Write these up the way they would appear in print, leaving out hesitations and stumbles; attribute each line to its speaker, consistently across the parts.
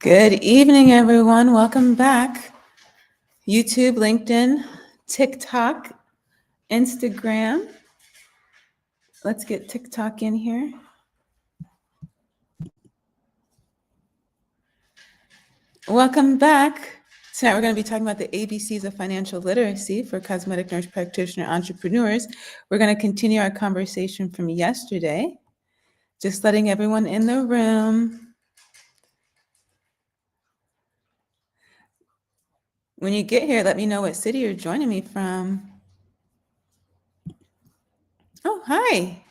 Speaker 1: Good evening, everyone. Welcome back. YouTube, LinkedIn, TikTok, Instagram. Let's get TikTok in here. Welcome back. Tonight we're going to be talking about the ABCs of financial literacy for cosmetic nurse practitioner entrepreneurs. We're going to continue our conversation from yesterday. Just letting everyone in the room. When you get here, let me know what city you're joining me from. Oh, hi.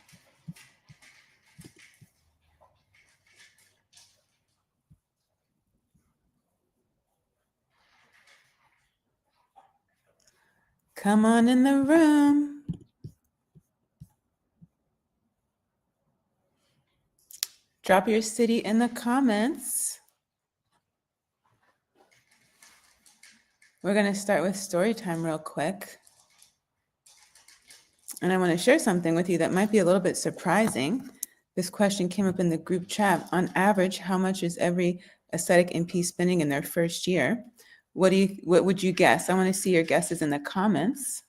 Speaker 1: Come on in the room. Drop your city in the comments. We're going to start with story time real quick. And I want to share something with you that might be a little bit surprising. This question came up in the group chat. On average, how much is every aesthetic NP spending in their first year? What would you guess? I want to see your guesses in the comments.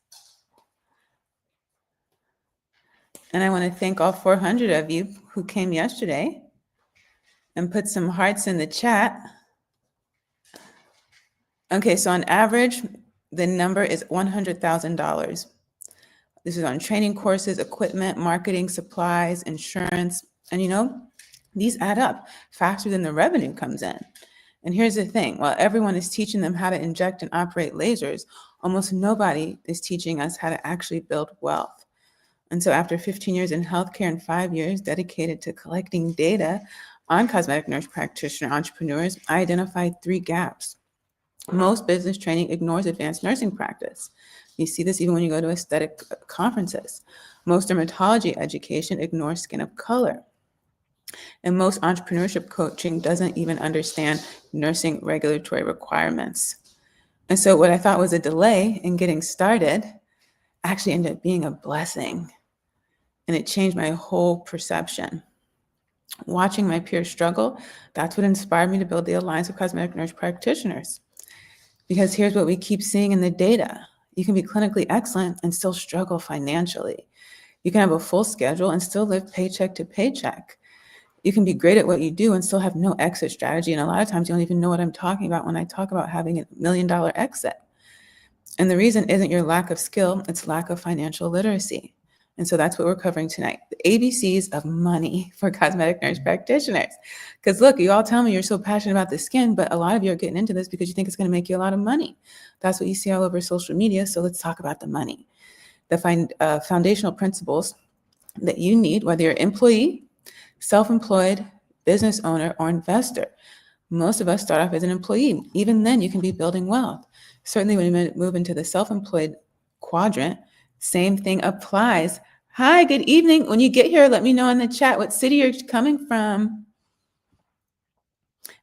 Speaker 1: And I want to thank all 400 of you who came yesterday and put some hearts in the chat. Okay, so on average, the number is $100,000. This is on training courses, equipment, marketing, supplies, insurance. And these add up faster than the revenue comes in. And here's the thing, while everyone is teaching them how to inject and operate lasers, almost nobody is teaching us how to actually build wealth. And so after 15 years in healthcare and 5 years dedicated to collecting data on cosmetic nurse practitioner entrepreneurs, I identified 3 gaps. Most business training ignores advanced nursing practice. You see this even when you go to aesthetic conferences. Most dermatology education ignores skin of color. And most entrepreneurship coaching doesn't even understand nursing regulatory requirements. And so what I thought was a delay in getting started actually ended up being a blessing. And it changed my whole perception. Watching my peers struggle, that's what inspired me to build the Alliance of Cosmetic Nurse Practitioners. Because here's what we keep seeing in the data. You can be clinically excellent and still struggle financially. You can have a full schedule and still live paycheck to paycheck. You can be great at what you do and still have no exit strategy. And a lot of times you don't even know what I'm talking about when I talk about having $1 million exit. And the reason isn't your lack of skill, it's lack of financial literacy. And so that's what we're covering tonight, the ABCs of money for cosmetic nurse practitioners. Because look, you all tell me you're so passionate about the skin, but a lot of you are getting into this because you think it's going to make you a lot of money. That's what you see all over social media. So let's talk about the money. The foundational principles that you need, whether you're employee, self-employed, business owner, or investor. Most of us start off as an employee. Even then, you can be building wealth. Certainly when you move into the self-employed quadrant, same thing applies. Hi, good evening. When you get here, let me know in the chat what city you're coming from.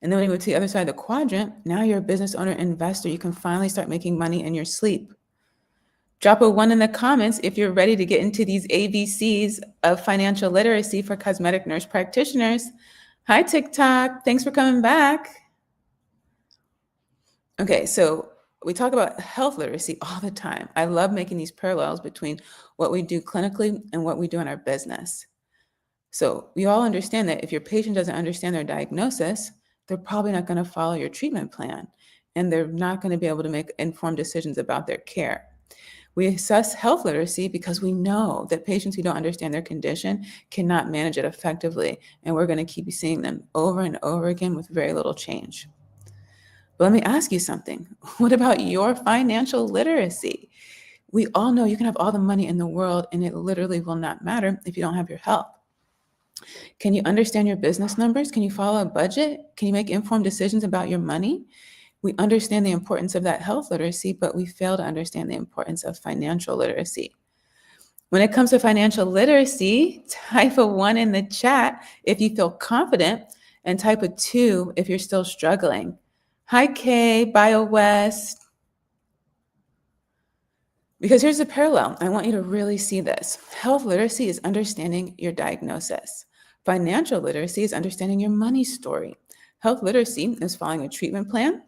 Speaker 1: And then when you move to the other side of the quadrant, now you're a business owner, investor. You can finally start making money in your sleep. Drop a 1 in the comments if you're ready to get into these ABCs of financial literacy for cosmetic nurse practitioners. Hi, TikTok. Thanks for coming back. Okay, so we talk about health literacy all the time. I love making these parallels between what we do clinically and what we do in our business. So we all understand that if your patient doesn't understand their diagnosis, they're probably not going to follow your treatment plan, and they're not going to be able to make informed decisions about their care. We assess health literacy because we know that patients who don't understand their condition cannot manage it effectively, and we're going to keep seeing them over and over again with very little change. But let me ask you something. What about your financial literacy? We all know you can have all the money in the world and it literally will not matter if you don't have your health. Can you understand your business numbers? Can you follow a budget? Can you make informed decisions about your money? We understand the importance of that health literacy, but we fail to understand the importance of financial literacy. When it comes to financial literacy, type a 1 in the chat if you feel confident and type a 2 if you're still struggling. Hi, Kay, BioWest. Because here's the parallel. I want you to really see this. Health literacy is understanding your diagnosis. Financial literacy is understanding your money story. Health literacy is following a treatment plan.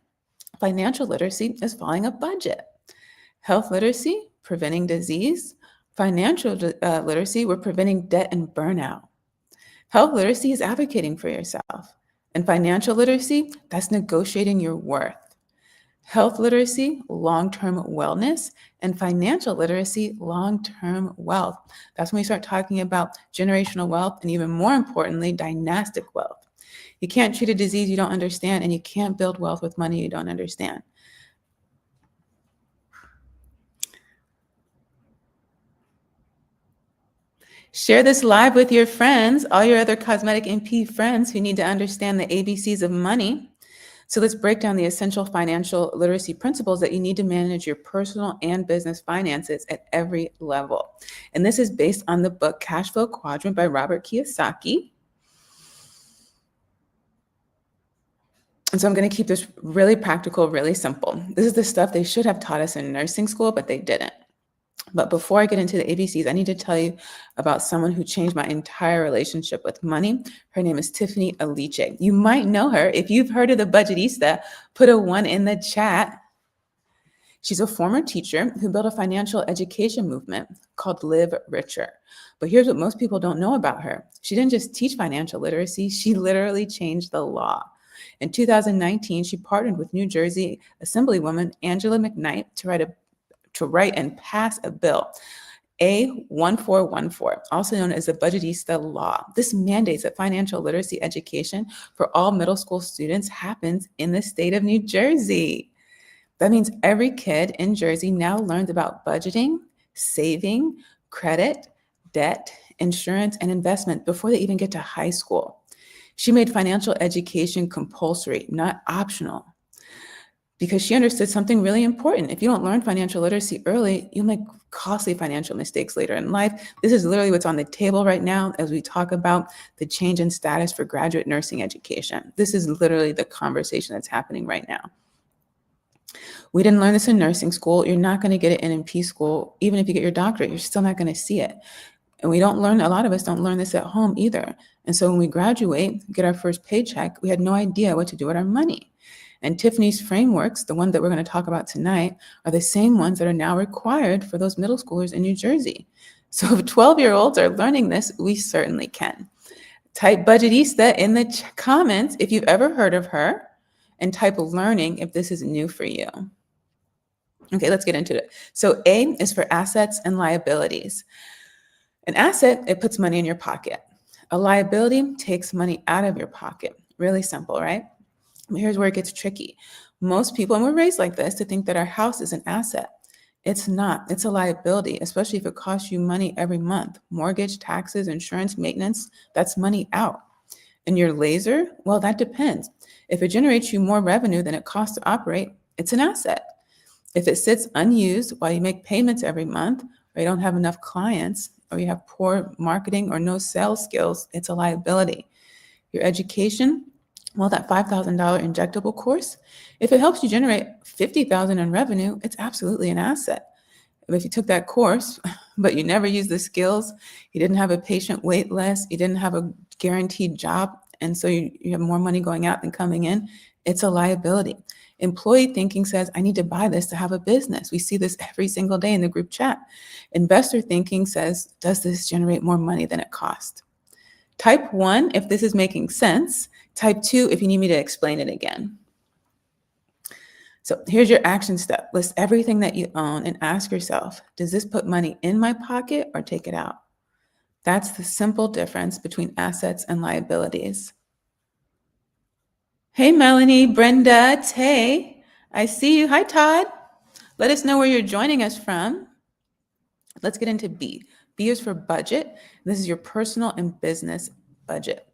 Speaker 1: Financial literacy is following a budget. Health literacy, preventing disease. Financial literacy, we're preventing debt and burnout. Health literacy is advocating for yourself. And financial literacy, that's negotiating your worth. Health literacy, long-term wellness, and financial literacy, long-term wealth. That's when we start talking about generational wealth and, even more importantly, dynastic wealth. You can't treat a disease you don't understand, and you can't build wealth with money you don't understand. Share this live with your friends, all your other Cosmetic MP friends who need to understand the ABCs of money. So let's break down the essential financial literacy principles that you need to manage your personal and business finances at every level. And this is based on the book Cashflow Quadrant by Robert Kiyosaki. And so I'm going to keep this really practical, really simple. This is the stuff they should have taught us in nursing school, but they didn't. But before I get into the ABCs, I need to tell you about someone who changed my entire relationship with money. Her name is Tiffany Aliche. You might know her. If you've heard of the Budgetnista, put a 1 in the chat. She's a former teacher who built a financial education movement called Live Richer. But here's what most people don't know about her. She didn't just teach financial literacy, she literally changed the law. In 2019, she partnered with New Jersey Assemblywoman Angela McKnight to write and pass a bill, A1414, also known as the Budgetnista Law. This mandates that financial literacy education for all middle school students happens in the state of New Jersey. That means every kid in Jersey now learns about budgeting, saving, credit, debt, insurance, and investment before they even get to high school. She made financial education compulsory, not optional, because she understood something really important. If you don't learn financial literacy early, you'll make costly financial mistakes later in life. This is literally what's on the table right now as we talk about the change in status for graduate nursing education. This is literally the conversation that's happening right now. We didn't learn this in nursing school. You're not going to get it in NP school. Even if you get your doctorate, you're still not going to see it. And a lot of us don't learn this at home either. And so when we graduate, get our first paycheck, we had no idea what to do with our money. And Tiffany's frameworks, the one that we're going to talk about tonight, are the same ones that are now required for those middle schoolers in New Jersey. So if 12-year-olds are learning this, we certainly can. Type Budgetnista in the comments if you've ever heard of her, and type learning if this is new for you. Okay, let's get into it. So A is for assets and liabilities. An asset, it puts money in your pocket. A liability takes money out of your pocket. Really simple, right? Here's where it gets tricky. Most people, and we're raised like this, to think that our house is an asset. It's not. It's a liability, especially if it costs you money every month. Mortgage, taxes, insurance, maintenance, that's money out. And your laser, well, that depends. If it generates you more revenue than it costs to operate, it's an asset. If it sits unused while you make payments every month, or you don't have enough clients, or you have poor marketing or no sales skills, it's a liability. Your education, well, that $5,000 injectable course, if it helps you generate $50,000 in revenue, it's absolutely an asset. If you took that course, but you never used the skills, you didn't have a patient wait list, you didn't have a guaranteed job, and so you have more money going out than coming in, it's a liability. Employee thinking says, I need to buy this to have a business. We see this every single day in the group chat. Investor thinking says, does this generate more money than it cost? Type 1, if this is making sense. Type 2, if you need me to explain it again. So here's your action step. List everything that you own and ask yourself, does this put money in my pocket or take it out? That's the simple difference between assets and liabilities. Hey, Melanie, Brenda, Tay, I see you. Hi, Todd. Let us know where you're joining us from. Let's get into B. B is for budget. This is your personal and business budget.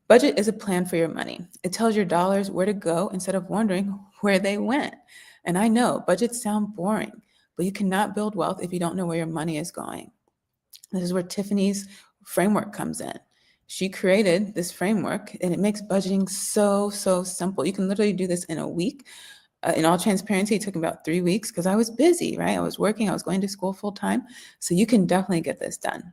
Speaker 1: Budget is a plan for your money. It tells your dollars where to go instead of wondering where they went. And I know budgets sound boring, but you cannot build wealth if you don't know where your money is going. This is where Tiffany's framework comes in. She created this framework and it makes budgeting so simple. You can literally do this in a week. In all transparency, it took about 3 weeks because I was busy, right? I was working, I was going to school full time. So you can definitely get this done.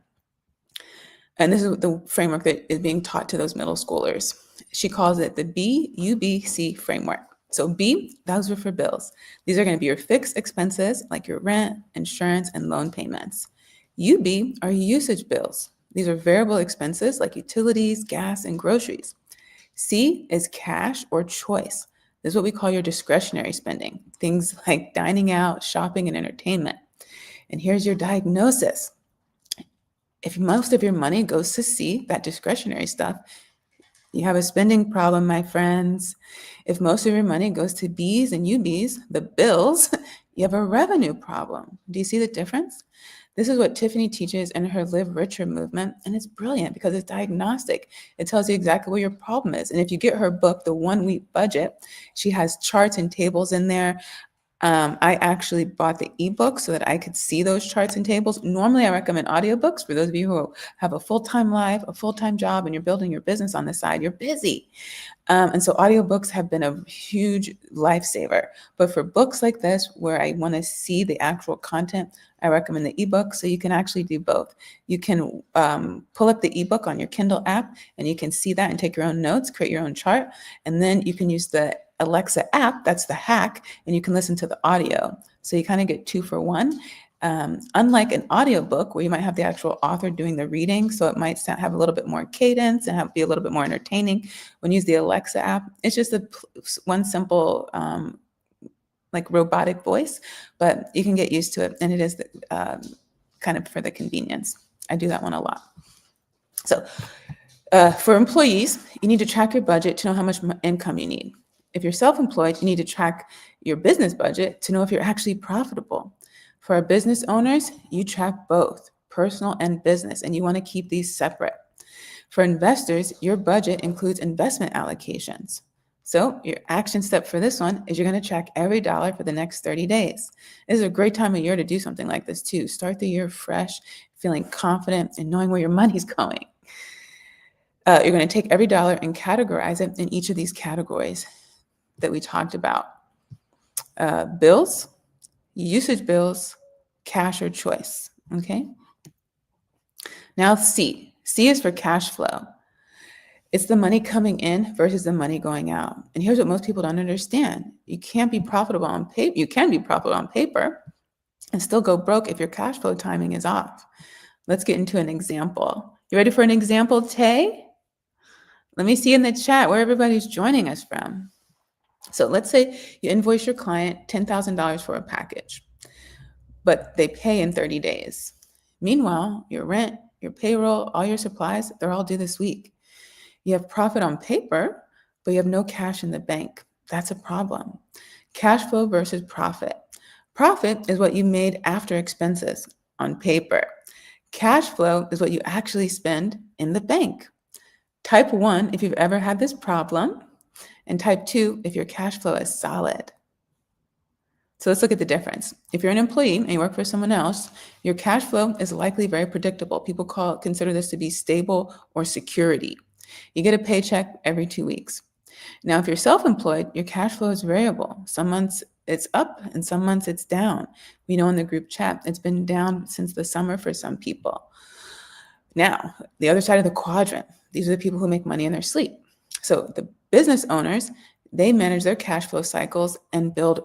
Speaker 1: And this is the framework that is being taught to those middle schoolers. She calls it the BUBC framework. So B, those are for bills. These are going to be your fixed expenses like your rent, insurance, and loan payments. UB are usage bills. These are variable expenses like utilities, gas, and groceries. C is cash or choice. This is what we call your discretionary spending, things like dining out, shopping, and entertainment. And here's your diagnosis. If most of your money goes to C, that discretionary stuff, you have a spending problem, my friends. If most of your money goes to B's and UB's, the bills, you have a revenue problem. Do you see the difference? This is what Tiffany teaches in her Live Richer movement, and it's brilliant because it's diagnostic. It tells you exactly what your problem is. And if you get her book, The 1 Week Budget, she has charts and tables in there. I actually bought the ebook so that I could see those charts and tables. Normally, I recommend audiobooks for those of you who have a full-time life, a full-time job, and you're building your business on the side. You're busy. And so audiobooks have been a huge lifesaver. But for books like this, where I want to see the actual content, I recommend the ebook. So you can actually do both. You can pull up the ebook on your Kindle app, and you can see that and take your own notes, create your own chart. And then you can use the Alexa app, that's the hack, and you can listen to the audio. So you kind of get 2 for 1. Unlike an audiobook where you might have the actual author doing the reading, so it might have a little bit more cadence and be a little bit more entertaining. When you use the Alexa app, it's just one simple like robotic voice, but you can get used to it, and it is kind of for the convenience. I do that one a lot. So for employees, you need to track your budget to know how much income you need. If you're self-employed, you need to track your business budget to know if you're actually profitable. For our business owners, you track both personal and business, and you want to keep these separate. For investors, your budget includes investment allocations. So your action step for this one is you're going to track every dollar for the next 30 days. This is a great time of year to do something like this too. Start the year fresh, feeling confident, and knowing where your money's going. You're going to take every dollar and categorize it in each of these categories that we talked about. Bills, usage bills, cash or choice, okay? Now C. C is for cash flow. It's the money coming in versus the money going out. And here's what most people don't understand. You can't be profitable on paper. You can be profitable on paper and still go broke if your cash flow timing is off. Let's get into an example. You ready for an example, Tay? Let me see in the chat where everybody's joining us from. So let's say you invoice your client $10,000 for a package, but they pay in 30 days. Meanwhile, your rent, your payroll, all your supplies, they're all due this week. You have profit on paper, but you have no cash in the bank. That's a problem. Cash flow versus profit. Profit is what you made after expenses on paper. Cash flow is what you actually spend in the bank. Type 1, if you've ever had this problem, and type 2, if your cash flow is solid. So let's look at the difference. If you're an employee and you work for someone else, your cash flow is likely very predictable. People consider this to be stable or security. You get a paycheck every 2 weeks. Now, if you're self-employed, your cash flow is variable. Some months it's up and some months it's down. We know in the group chat, it's been down since the summer for some people. Now, the other side of the quadrant, these are the people who make money in their sleep. So the business owners, they manage their cash flow cycles and build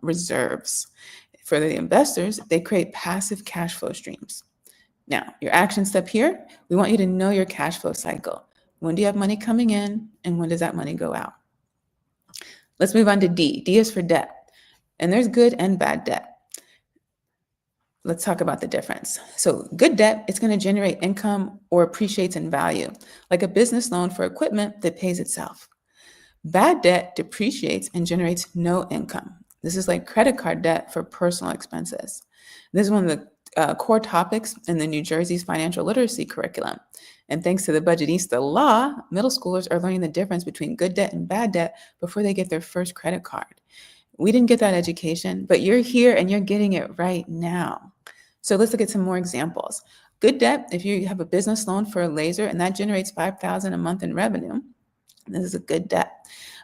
Speaker 1: reserves. For the investors, they create passive cash flow streams. Now, your action step here, we want you to know your cash flow cycle. When do you have money coming in and when does that money go out? Let's move on to D. D is for debt. And there's good and bad debt. Let's talk about the difference. So good debt, it's going to generate income or appreciates in value, like a business loan for equipment that pays itself. Bad debt depreciates and generates no income. This is like credit card debt for personal expenses. This is one of the core topics in the New Jersey's financial literacy curriculum. And thanks to the Budgetnista law, middle schoolers are learning the difference between good debt and bad debt before they get their first credit card. We didn't get that education, but you're here and you're getting it right now. So let's look at some more examples. Good debt, if you have a business loan for a laser and that generates $5,000 a month in revenue, this is a good debt.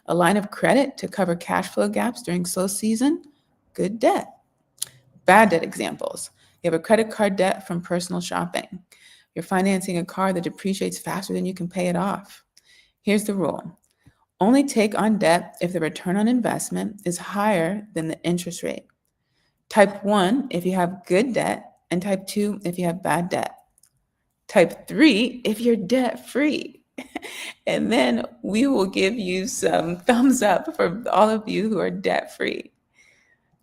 Speaker 1: A line of credit to cover cash flow gaps during slow season, good debt. Bad debt examples. You have a credit card debt from personal shopping. You're financing a car that depreciates faster than you can pay it off. Here's the rule. Only take on debt if the return on investment is higher than the interest rate. Type 1 if you have good debt, and type 2 if you have bad debt. Type 3 if you're debt free. And then we will give you some thumbs up for all of you who are debt free.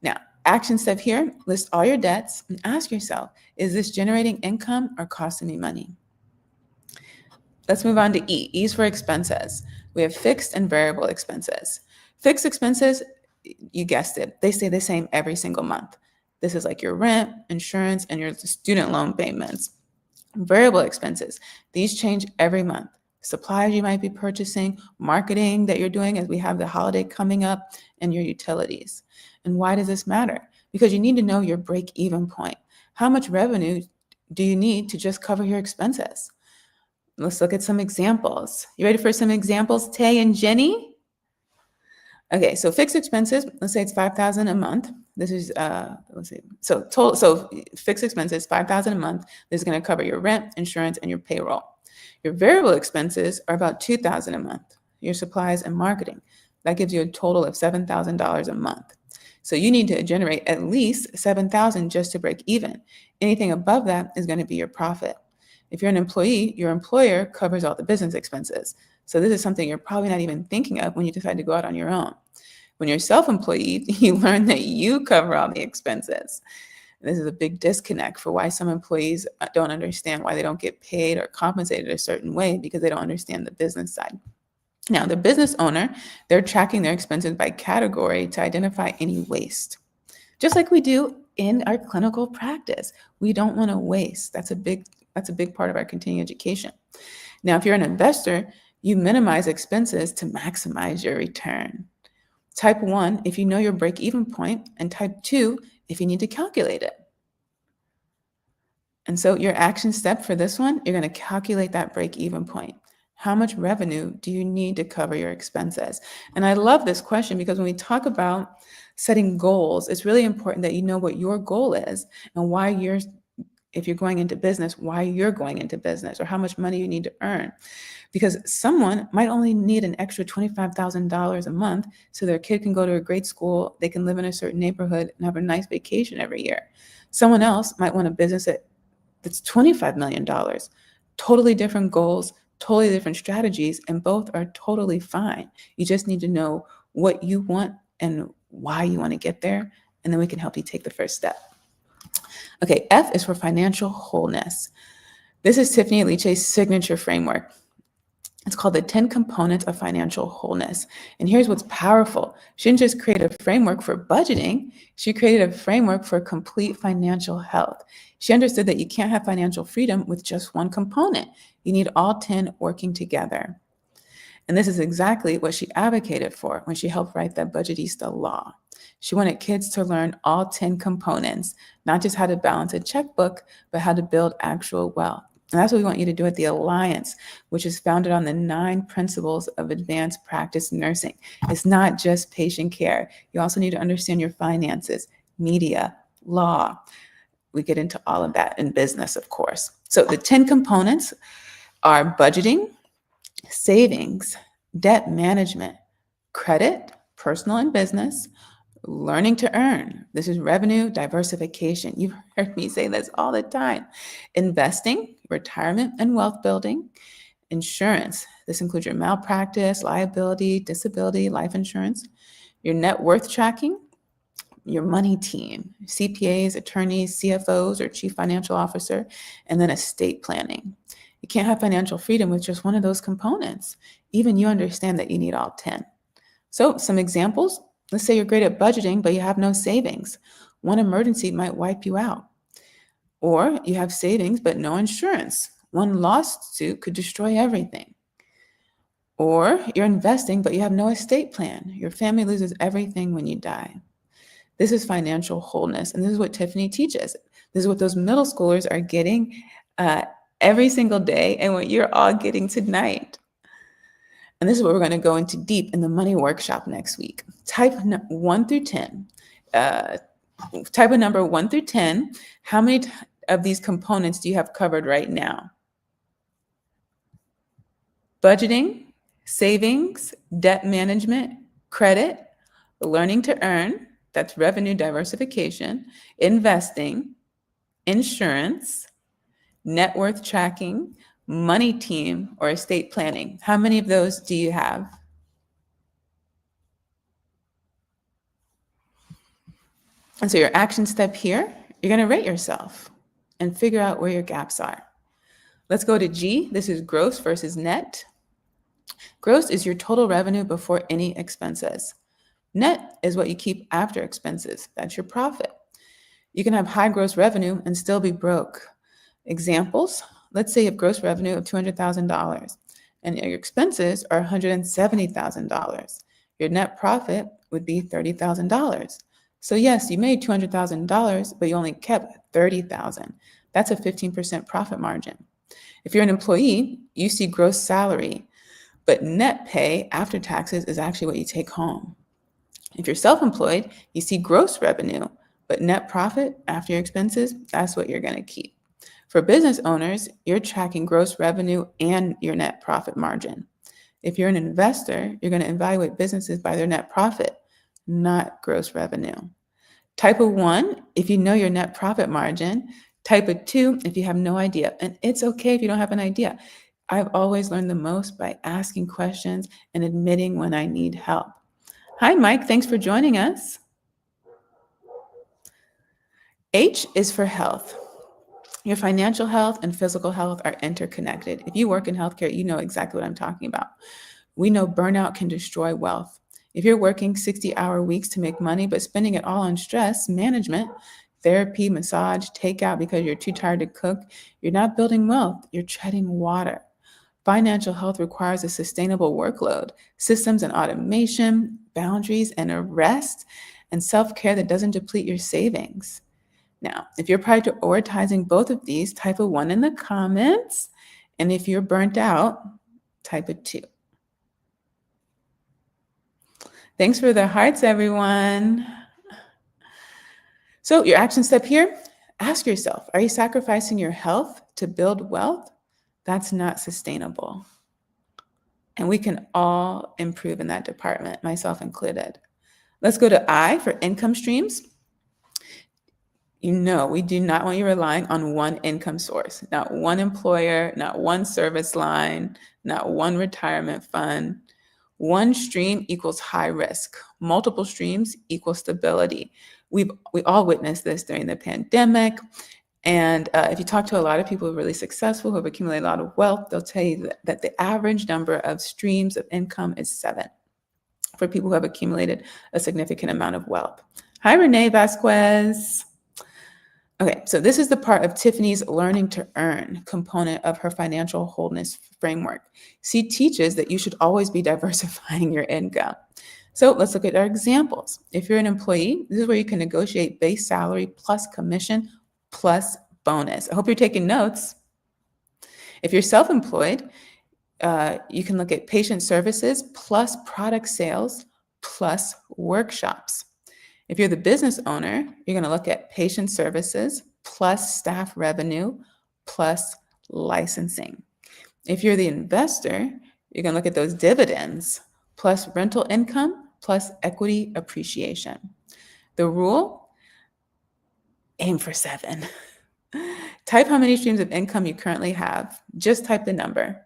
Speaker 1: Now, action step here, list all your debts and ask yourself, is this generating income or costing me money? Let's move on to E. E's for expenses. We have fixed and variable expenses. Fixed expenses, you guessed it, they stay the same every single month. This is like your rent, insurance, and your student loan payments. Variable expenses, these change every month. Supplies you might be purchasing, marketing that you're doing as we have the holiday coming up, and your utilities. And why does this matter? Because you need to know your break-even point. How much revenue do you need to just cover your expenses? Let's look at some examples. You ready for some examples, Tay and Jenny? Okay, so fixed expenses, let's say it's $5,000 a month. This is, let's see, so fixed expenses, $5,000 a month. This is gonna cover your rent, insurance, and your payroll. Your variable expenses are about $2,000 a month, your supplies and marketing. That gives you a total of $7,000 a month. So you need to generate at least $7,000 just to break even. Anything above that is gonna be your profit. If you're an employee, your employer covers all the business expenses. So this is something you're probably not even thinking of when you decide to go out on your own. When you're self-employed, you learn that you cover all the expenses. This is a big disconnect for why some employees don't understand why they don't get paid or compensated a certain way, because they don't understand the business side. Now, the business owner, they're tracking their expenses by category to identify any waste. Just like we do in our clinical practice. We don't want to waste. That's a big part of our continuing education. Now, if you're an investor, you minimize expenses to maximize your return. Type 1, if you know your break-even point, and type 2, if you need to calculate it. And so your action step for this one, you're going to calculate that break-even point. How much revenue do you need to cover your expenses? And I love this question because when we talk about setting goals, it's really important that you know what your goal is and why if you're going into business, why you're going into business, or how much money you need to earn. Because someone might only need an extra $25,000 a month so their kid can go to a great school, they can live in a certain neighborhood and have a nice vacation every year. Someone else might want a business that's $25 million. Totally different goals, totally different strategies, and both are totally fine. You just need to know what you want and why you want to get there, and then we can help you take the first step. Okay, F is for financial wholeness. This is Tiffany Aliche's signature framework. It's called the 10 components of financial wholeness. And here's what's powerful. She didn't just create a framework for budgeting. She created a framework for complete financial health. She understood that you can't have financial freedom with just one component. You need all 10 working together. And this is exactly what she advocated for when she helped write that Budgetnista law. She wanted kids to learn all 10 components, not just how to balance a checkbook, but how to build actual wealth. And that's what we want you to do at the Alliance, which is founded on the 9 principles of advanced practice nursing. It's not just patient care. You also need to understand your finances, media, law. We get into all of that in business, of course. So the 10 components are budgeting, savings, debt management, credit, personal and business, learning to earn. This is revenue diversification. You've heard me say this all the time. Investing, retirement and wealth building, insurance. This includes your malpractice, liability, disability, life insurance, your net worth tracking, your money team, CPAs, attorneys, CFOs, or chief financial officer, and then estate planning. You can't have financial freedom with just one of those components. Even you understand that you need all 10. So some examples. Let's say you're great at budgeting, but you have no savings. One emergency might wipe you out. Or you have savings, but no insurance. One lawsuit could destroy everything. Or you're investing, but you have no estate plan. Your family loses everything when you die. This is financial wholeness. And this is what Tiffany teaches. This is what those middle schoolers are getting every single day and what you're all getting tonight. And this is what we're going to go into deep in the money workshop next week. Type 1 through 10. Type a number 1 through 10. How many of these components do you have covered right now? budgeting, savings, debt management, credit, learning to earn, that's revenue diversification, investing, insurance, net worth tracking, money team, or estate planning. How many of those do you have? And so your action step here, you're going to rate yourself and figure out where your gaps are. Let's go to G. This is gross versus net. Gross is your total revenue before any expenses. Net is what you keep after expenses. That's your profit. You can have high gross revenue and still be broke. Examples, let's say you have gross revenue of $200,000 and your expenses are $170,000. Your net profit would be $30,000. So yes, you made $200,000, but you only kept $30,000. That's a 15% profit margin. If you're an employee, you see gross salary, but net pay after taxes is actually what you take home. If you're self-employed, you see gross revenue, but net profit after your expenses, that's what you're going to keep. For business owners, you're tracking gross revenue and your net profit margin. If you're an investor, you're going to evaluate businesses by their net profit, not gross revenue. Type of 1, if you know your net profit margin. Type of 2, if you have no idea. And it's okay if you don't have an idea. I've always learned the most by asking questions and admitting when I need help. Hi, Mike. Thanks for joining us. H is for health. Your financial health and physical health are interconnected. If you work in healthcare, you know exactly what I'm talking about. We know burnout can destroy wealth. If you're working 60-hour weeks to make money, but spending it all on stress management, therapy, massage, takeout because you're too tired to cook, you're not building wealth, you're treading water. Financial health requires a sustainable workload, systems and automation, boundaries and a rest, and self-care that doesn't deplete your savings. Now, if you're prioritizing both of these, type a 1 in the comments. And if you're burnt out, type a 2. Thanks for the hearts, everyone. So your action step here, ask yourself, are you sacrificing your health to build wealth? That's not sustainable. And we can all improve in that department, myself included. Let's go to I for income streams. You know, we do not want you relying on one income source, not one employer, not one service line, not one retirement fund. One stream equals high risk. Multiple streams equal stability. We all witnessed this during the pandemic. And if you talk to a lot of people who are really successful, who have accumulated a lot of wealth, they'll tell you that the average number of streams of income is 7 for people who have accumulated a significant amount of wealth. Hi, Renee Vasquez. Okay, so this is the part of Tiffany's learning to earn component of her financial wholeness framework. She teaches that you should always be diversifying your income. So let's look at our examples. If you're an employee, this is where you can negotiate base salary plus commission plus bonus. I hope you're taking notes. If you're self-employed, you can look at patient services plus product sales plus workshops. If you're the business owner, you're going to look at patient services plus staff revenue plus licensing. If you're the investor, you're going to look at those dividends plus rental income plus equity appreciation. The rule, aim for 7. Type how many streams of income you currently have. Just type the number.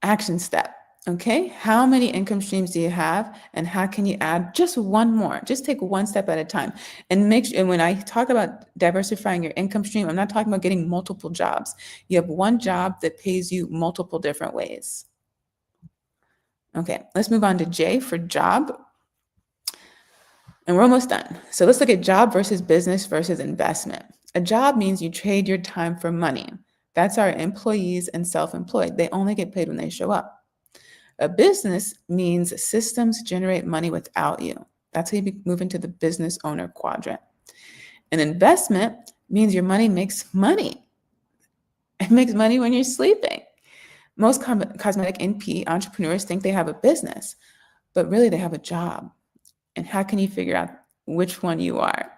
Speaker 1: Action step. Okay, how many income streams do you have and how can you add just one more? Just take one step at a time and make sure, and when I talk about diversifying your income stream, I'm not talking about getting multiple jobs. You have one job that pays you multiple different ways. Okay, let's move on to J for job. And we're almost done. So let's look at job versus business versus investment. A job means you trade your time for money. That's our employees and self-employed. They only get paid when they show up. A business means systems generate money without you. That's how you move into the business owner quadrant. An investment means your money makes money. It makes money when you're sleeping. Most cosmetic NP entrepreneurs think they have a business, but really they have a job. And how can you figure out which one you are?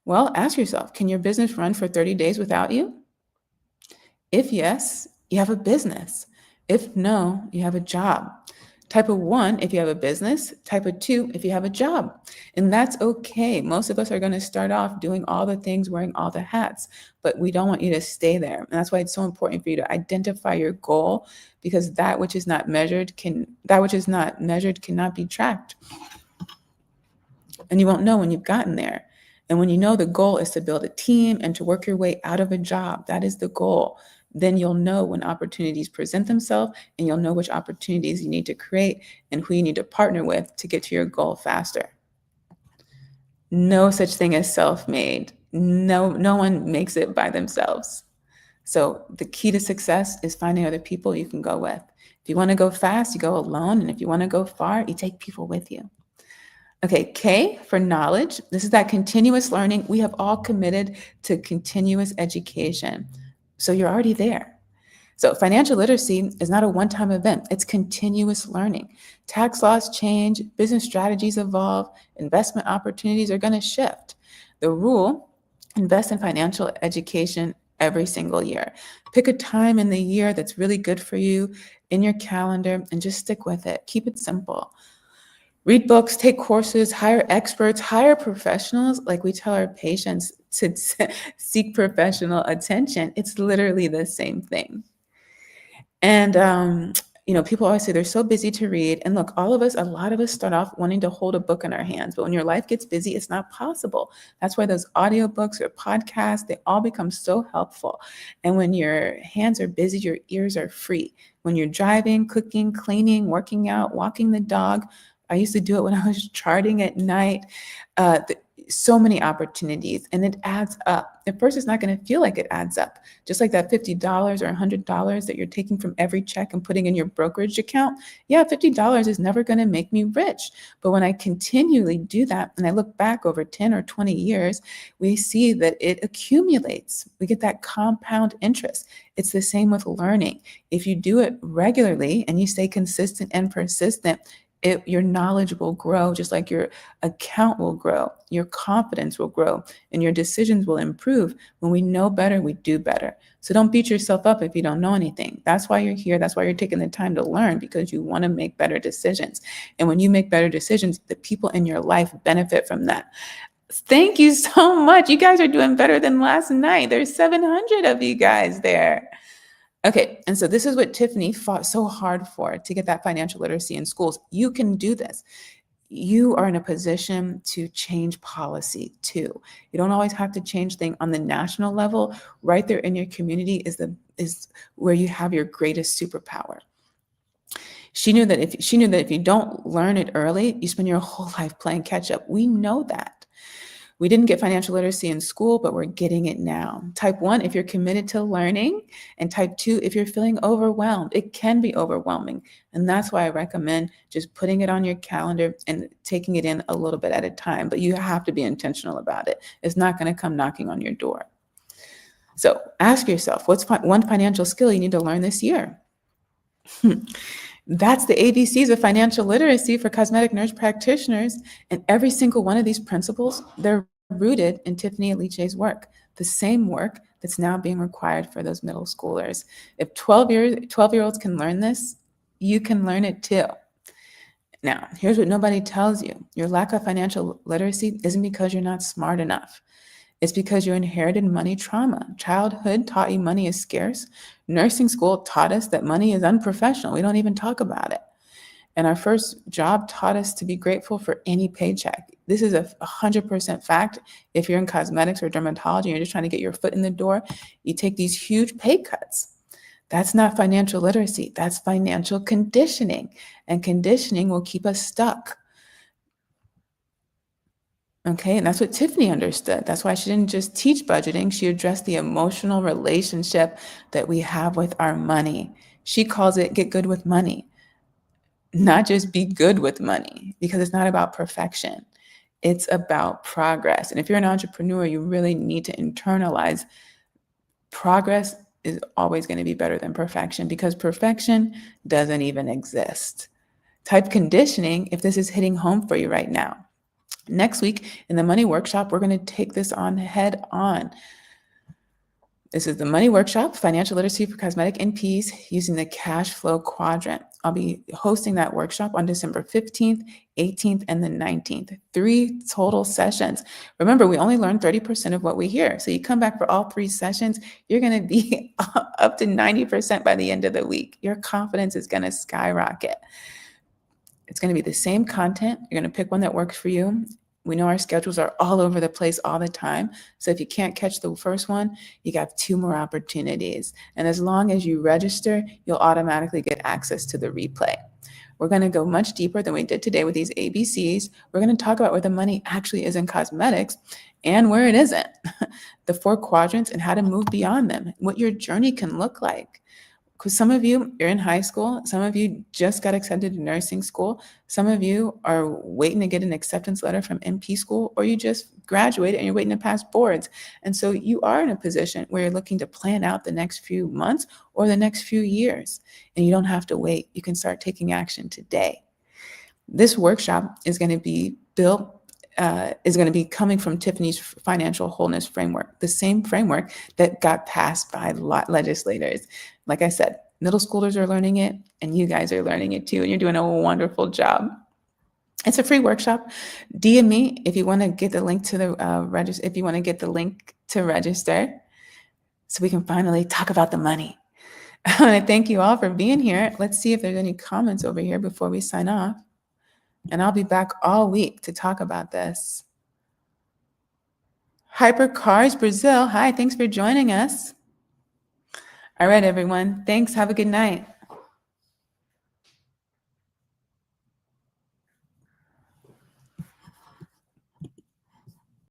Speaker 1: Well, ask yourself, can your business run for 30 days without you? If yes, you have a business. If no, you have a job. Type of 1, if you have a business. Type of 2, if you have a job. And that's okay. Most of us are going to start off doing all the things, wearing all the hats, but we don't want you to stay there. And that's why it's so important for you to identify your goal, because that which is not measured cannot be tracked. And you won't know when you've gotten there. And when you know the goal is to build a team and to work your way out of a job, that is the goal. Then you'll know when opportunities present themselves, and you'll know which opportunities you need to create and who you need to partner with to get to your goal faster. No such thing as self-made. No one makes it by themselves. So the key to success is finding other people you can go with. If you want to go fast, you go alone. And if you want to go far, you take people with you. Okay, K for knowledge. This is that continuous learning. We have all committed to continuous education. So you're already there. So financial literacy is not a one-time event. It's continuous learning. Tax laws change, business strategies evolve, investment opportunities are going to shift. The rule, invest in financial education every single year. Pick a time in the year that's really good for you in your calendar and just stick with it. Keep it simple. Read books, take courses, hire experts, hire professionals. Like we tell our patients to seek professional attention. It's literally the same thing. And, people always say they're so busy to read. And look, a lot of us start off wanting to hold a book in our hands. But when your life gets busy, it's not possible. That's why those audiobooks or podcasts, they all become so helpful. And when your hands are busy, your ears are free. When you're driving, cooking, cleaning, working out, walking the dog, I used to do it when I was charting at night. So many opportunities, and it adds up. At first, it's not going to feel like it adds up. Just like that $50 or $100 that you're taking from every check and putting in your brokerage account. Yeah, $50 is never going to make me rich. But when I continually do that, and I look back over 10 or 20 years, we see that it accumulates. We get that compound interest. It's the same with learning. If you do it regularly and you stay consistent and persistent, your knowledge will grow, just like your account will grow, your confidence will grow, and your decisions will improve. When we know better, we do better. So don't beat yourself up if you don't know anything. That's why you're here. That's why you're taking the time to learn, because you want to make better decisions. And when you make better decisions, the people in your life benefit from that. Thank you so much. You guys are doing better than last night. There's 700 of you guys there. Okay, and so this is what Tiffany fought so hard for, to get that financial literacy in schools. You can do this. You are in a position to change policy too. You don't always have to change things on the national level. Right there in your community is where you have your greatest superpower. She knew that if you don't learn it early, you spend your whole life playing catch up. We know that. We didn't get financial literacy in school, but we're getting it now. Type 1, if you're committed to learning, and type 2, if you're feeling overwhelmed. It can be overwhelming. And that's why I recommend just putting it on your calendar and taking it in a little bit at a time. But you have to be intentional about it. It's not going to come knocking on your door. So ask yourself, what's one financial skill you need to learn this year? That's the ABCs of financial literacy for cosmetic nurse practitioners. And every single one of these principles, they're rooted in Tiffany Aliche's work, the same work that's now being required for those middle schoolers. If 12-year-olds can learn this, you can learn it too. Now, here's what nobody tells you. Your lack of financial literacy isn't because you're not smart enough. It's because you inherited money trauma. Childhood taught you money is scarce. Nursing school taught us that money is unprofessional. We don't even talk about it. And our first job taught us to be grateful for any paycheck. This is a 100% fact. If you're in cosmetics or dermatology and you're just trying to get your foot in the door, you take these huge pay cuts. That's not financial literacy. That's financial conditioning. And conditioning will keep us stuck. Okay, and that's what Tiffany understood. That's why she didn't just teach budgeting. She addressed the emotional relationship that we have with our money. She calls it get good with money, not just be good with money, because it's not about perfection. It's about progress. And if you're an entrepreneur, you really need to internalize progress is always going to be better than perfection, because perfection doesn't even exist. Type conditioning if this is hitting home for you right now. Next week in the money workshop, we're going to take this on head on. This is the Money Workshop, Financial Literacy for Cosmetic NPs using the Cashflow Quadrant. I'll be hosting that workshop on December 15th, 18th, and the 19th. 3 total sessions. Remember, we only learn 30% of what we hear. So you come back for all 3 sessions, you're going to be up to 90% by the end of the week. Your confidence is going to skyrocket. It's going to be the same content. You're going to pick one that works for you. We know our schedules are all over the place all the time. So if you can't catch the first one, you got 2 more opportunities. And as long as you register, you'll automatically get access to the replay. We're going to go much deeper than we did today with these ABCs. We're going to talk about where the money actually is in cosmetics and where it isn't. The 4 quadrants and how to move beyond them, what your journey can look like. Because some of you, you're in high school. Some of you just got accepted to nursing school. Some of you are waiting to get an acceptance letter from NP school, or you just graduated and you're waiting to pass boards. And so you are in a position where you're looking to plan out the next few months or the next few years. And you don't have to wait. You can start taking action today. This workshop is going to be coming from Tiffany's financial wholeness framework, the same framework that got passed by legislators. Like I said, middle schoolers are learning it, and you guys are learning it too, and you're doing a wonderful job. It's a free workshop. DM me if you want to get the link to the register. If you want to get the link to register, so we can finally talk about the money. I want to thank you all for being here. Let's see if there's any comments over here before we sign off. And I'll be back all week to talk about this. Hypercars Brazil. Hi, thanks for joining us. All right, everyone. Thanks. Have a good night.